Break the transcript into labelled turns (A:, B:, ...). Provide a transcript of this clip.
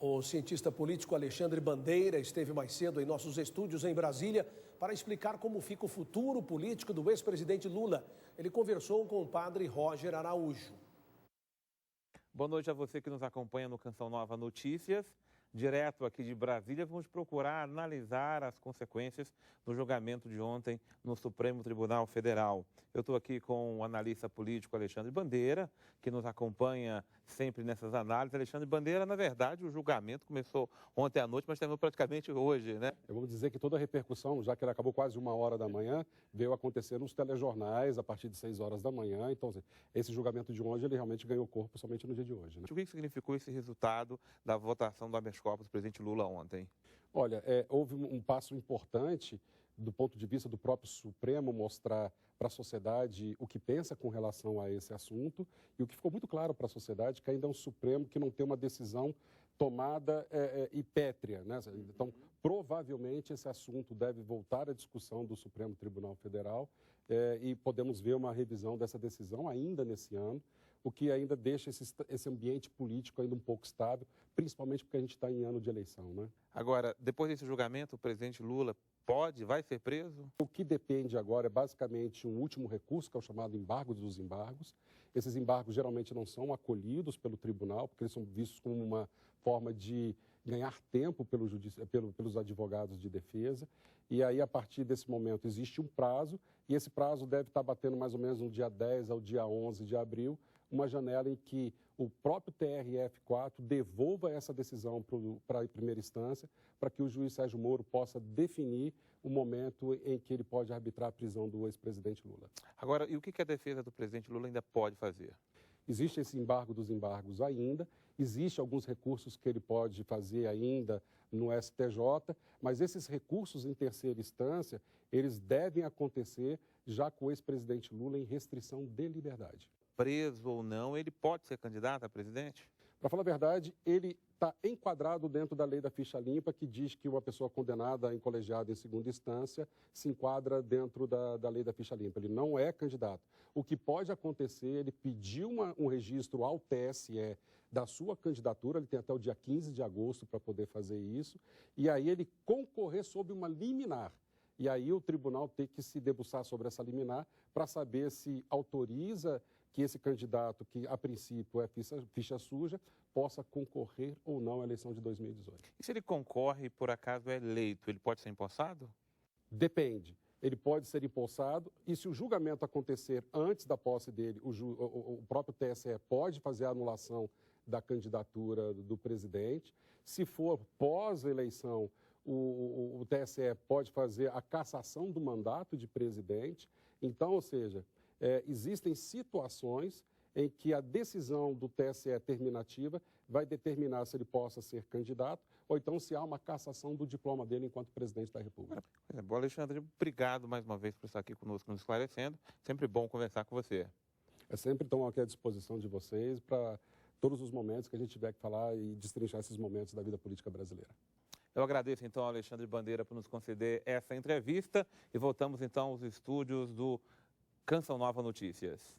A: O cientista político Alexandre Bandeira esteve mais cedo em nossos estúdios em Brasília para explicar como fica o futuro político do ex-presidente Lula. Ele conversou com o padre Roger Araújo.
B: Boa noite a você que nos acompanha no Canção Nova Notícias. Direto aqui de Brasília, vamos procurar analisar as consequências do julgamento de ontem no Supremo Tribunal Federal. Eu estou aqui com o analista político Alexandre Bandeira, que nos acompanha sempre nessas análises. Alexandre Bandeira, na verdade, o julgamento começou ontem à noite, mas terminou praticamente hoje, né?
C: Eu vou dizer que toda a repercussão, já que ele acabou quase 1h da manhã, veio acontecer nos telejornais a partir de 6 horas da manhã. Então, esse julgamento de hoje, ele realmente ganhou corpo somente no dia de hoje, né?
B: O que significou esse resultado da votação do habeas corpus do presidente Lula ontem?
C: Olha, houve um passo importante do ponto de vista do próprio Supremo mostrar para a sociedade o que pensa com relação a esse assunto, e o que ficou muito claro para a sociedade é que ainda é um Supremo que não tem uma decisão tomada e pétrea, né? Então, provavelmente esse assunto deve voltar à discussão do Supremo Tribunal Federal e podemos ver uma revisão dessa decisão ainda nesse ano, o que ainda deixa esse ambiente político ainda um pouco estável, principalmente porque a gente está em ano de eleição, né?
B: Agora, depois desse julgamento, o presidente Lula vai ser preso?
C: O que depende agora é basicamente um último recurso, que é o chamado embargo dos embargos. Esses embargos geralmente não são acolhidos pelo tribunal, porque eles são vistos como uma forma de ganhar tempo pelos advogados de defesa. E aí, a partir desse momento, existe um prazo, e esse prazo deve estar batendo mais ou menos no dia 10 ao dia 11 de abril, uma janela em que o próprio TRF4 devolva essa decisão para a primeira instância, para que o juiz Sérgio Moro possa definir o momento em que ele pode arbitrar a prisão do ex-presidente Lula.
B: Agora, e o que a defesa do presidente Lula ainda pode fazer?
C: Existe esse embargo dos embargos ainda, existem alguns recursos que ele pode fazer ainda no STJ, mas esses recursos em terceira instância, eles devem acontecer já com o ex-presidente Lula em restrição de liberdade.
B: Preso ou não, ele pode ser candidato a presidente?
C: Para falar a verdade, ele está enquadrado dentro da lei da ficha limpa, que diz que uma pessoa condenada em colegiado em segunda instância se enquadra dentro da lei da ficha limpa. Ele não é candidato. O que pode acontecer, ele pediu um registro ao TSE da sua candidatura, ele tem até o dia 15 de agosto para poder fazer isso, e aí ele concorrer sob uma liminar. E aí o tribunal tem que se debruçar sobre essa liminar para saber se autoriza que esse candidato, que a princípio é ficha suja, possa concorrer ou não à eleição de 2018.
B: E se ele concorre e por acaso é eleito, ele pode ser empossado?
C: Depende. Ele pode ser empossado e se o julgamento acontecer antes da posse dele, o próprio TSE pode fazer a anulação da candidatura do presidente. Se for pós-eleição, o TSE pode fazer a cassação do mandato de presidente. Então, ou seja, existem situações em que a decisão do TSE terminativa vai determinar se ele possa ser candidato ou então se há uma cassação do diploma dele enquanto presidente da República.
B: Bom, Alexandre, obrigado mais uma vez por estar aqui conosco nos esclarecendo. Sempre bom conversar com você.
C: Sempre estão aqui à disposição de vocês para todos os momentos que a gente tiver que falar e destrinchar esses momentos da vida política brasileira.
B: Eu agradeço, então, ao Alexandre Bandeira por nos conceder essa entrevista e voltamos, então, aos estúdios do Canção Nova Notícias.